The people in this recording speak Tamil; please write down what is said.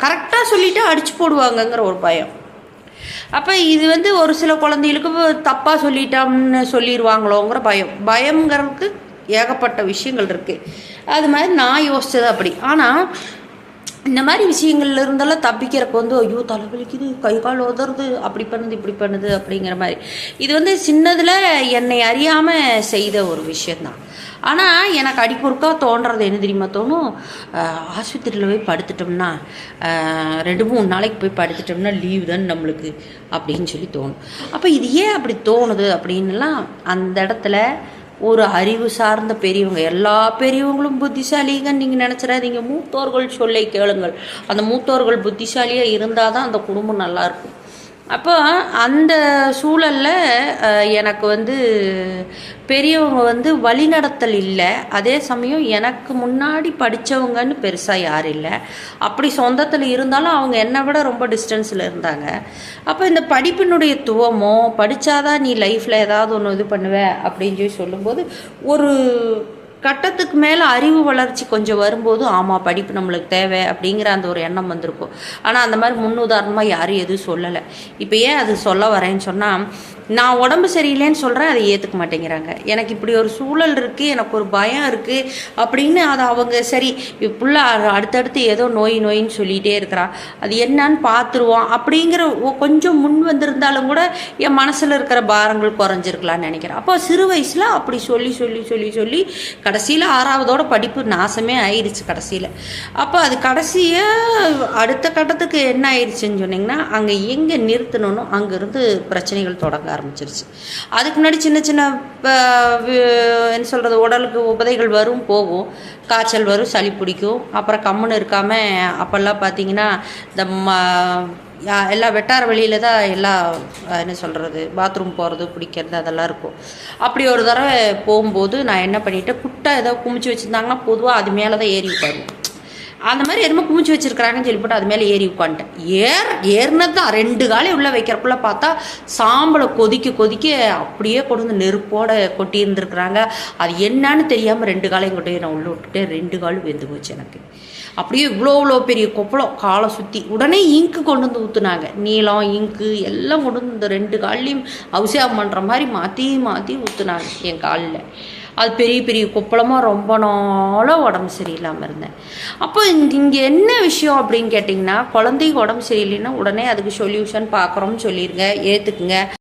கரெக்டாக சொல்லிவிட்டு அடித்து போடுவாங்கங்கிற ஒரு பயம். அப்போ இது ஒரு சில குழந்தைகளுக்கு தப்பாக சொல்லிட்டோம்னு சொல்லிடுவாங்களோங்கிற பயங்கிறதுக்கு ஏகப்பட்ட விஷயங்கள் இருக்குது. அது மாதிரி நான் யோசித்தது அப்படி. ஆனால் இந்த மாதிரி விஷயங்கள்ல இருந்தெல்லாம் தப்பிக்கிறக்கு ஐயோ தலைவலிக்குது, கை கால் உதறது, அப்படி பண்ணுது இப்படி பண்ணுது அப்படிங்கிற மாதிரி இது சின்னதில் என்னை அறியாமல் செய்த ஒரு விஷயந்தான். ஆனால் எனக்கு அடிப்பொருக்காக தோன்றது என்ன தெரியுமா தோணும், ஆஸ்பத்திரியில் போய் படுத்துட்டோம்னா 2-3 நாளைக்கு போய் படுத்துட்டோம்னா லீவு தான் நம்மளுக்கு அப்படின்னு சொல்லி தோணும். அப்போ இது ஏன் அப்படி தோணுது அப்படின்லாம் அந்த இடத்துல ஒரு அறிவு சார்ந்த பெரியவங்க, எல்லா பெரியவங்களும் புத்திசாலிங்கன்னு நீங்கள் நினச்சிடாதீங்க. மூத்தோர்கள் சொல்லை கேளுங்கள். அந்த மூத்தோர்கள் புத்திசாலியாக இருந்தால் தான் அந்த குடும்பம் நல்லாயிருக்கும். அப்போ அந்த சூழலில் எனக்கு பெரியவங்க வழிநடத்தல் இல்லை. அதே சமயம் எனக்கு முன்னாடி படித்தவங்கன்னு பெருசாக யாரும் இல்லை. அப்படி சொந்தத்தில் இருந்தாலும் அவங்க என்னை விட ரொம்ப டிஸ்டன்ஸில் இருந்தாங்க. அப்போ இந்த படிப்பினுடைய துவமோ படித்தாதான் நீ லைஃப்பில் ஏதாவது ஒன்று இது பண்ணுவ அப்படின்னு சொல்லும்போது ஒரு கட்டத்துக்கு மேலே அறிவு வளர்ச்சி கொஞ்சம் வரும்போது ஆமாம் படிப்பு நம்மளுக்கு தேவை அப்படிங்கிற அந்த ஒரு எண்ணம் வந்திருக்கும். ஆனால் அந்த மாதிரி முன்னுதாரணமாக யாரும் எதுவும் சொல்லலை. இப்போ ஏன் அது சொல்ல வரேன்னு சொன்னால், நான் உடம்பு சரியில்லைன்னு சொல்கிறேன், அதை ஏற்றுக்க மாட்டேங்கிறாங்க. எனக்கு இப்படி ஒரு சூழல் இருக்குது, எனக்கு ஒரு பயம் இருக்குது அப்படின்னு அதை அவங்க சரி புள்ள அடுத்தடுத்து ஏதோ நோயின்னு சொல்லிகிட்டே இருக்கிறா, அது என்னன்னு பார்த்துருவோம் அப்படிங்கிற கொஞ்சம் முன் வந்திருந்தாலும் கூட என் மனசில் இருக்கிற பாரங்கள் குறைஞ்சிருக்கலான்னு நினைக்கிறேன். அப்போ சிறு வயசில் அப்படி சொல்லி சொல்லி சொல்லி சொல்லி கடைசியில் 6வதோட படிப்பு நாசமே ஆயிடுச்சு கடைசியில். அப்போ அது கடைசியாக அடுத்த கட்டத்துக்கு என்ன ஆயிடுச்சுன்னு சொன்னிங்கன்னா, அங்கே எங்கே நிறுத்தணும்னு அங்கேருந்து பிரச்சனைகள் தொடங்க ஆரம்பிச்சிருச்சு. அதுக்கு முன்னாடி சின்ன சின்ன என்ன சொல்கிறது உடலுக்கு உபதைகள் வரும் போகும், காய்ச்சல் வரும், சளி பிடிக்கும். அப்புறம் கம்முன்னு இருக்காமல் அப்போல்லாம் பார்த்திங்கன்னா இந்த எல்லா வெட்டார வழியில் தான் எல்லாம் என்ன சொல்கிறது பாத்ரூம் போகிறது பிடிக்கிறது அதெல்லாம் இருக்கும். அப்படி ஒரு தடவை போகும்போது நான் என்ன பண்ணிவிட்டேன், குட்டை ஏதோ குமிச்சு வச்சுருந்தாங்கன்னா பொதுவாக அது மேலே தான் ஏறி உட்காருவோம். அந்த மாதிரி எதுவுமே குமிச்சு வச்சுருக்கிறாங்கன்னு சொல்லிவிட்டு அது மேலே ஏறி உட்காந்துட்டேன். ஏறினது தான் 2 காலை உள்ளே வைக்கிறக்குள்ளே பார்த்தா சாம்பலை கொதிக்க அப்படியே கொண்டு வந்து நெருப்போடு கொட்டி இருந்துருக்குறாங்க. அது என்னன்னு தெரியாமல் 2 காலையும் கொண்டு நான் உள்ளே விட்டுட்டு 2 காலும் வெந்து போச்சு எனக்கு. அப்படியே இவ்வளோ பெரிய கொப்பளம் காலை சுற்றி. உடனே இங்கு கொண்டு வந்து ஊற்றுனாங்க, நீளம் இங்கு எல்லாம் கொண்டு வந்து இந்த 2 கால்லையும் அபிஷேகம் பண்ணுற மாதிரி மாற்றி ஊற்றுனாங்க என் காலில். அது பெரிய பெரிய கொப்பளமாக ரொம்ப நாளாக உடம்பு சரியில்லாமல் இருந்தேன். அப்போ இங்கே என்ன விஷயம் அப்படின்னு கேட்டிங்கன்னா, குழந்தைக்கு உடம்பு சரியில்லைன்னா உடனே அதுக்கு சொல்யூஷன் பார்க்குறோம்னு சொல்லிடுங்க, ஏற்றுக்குங்க.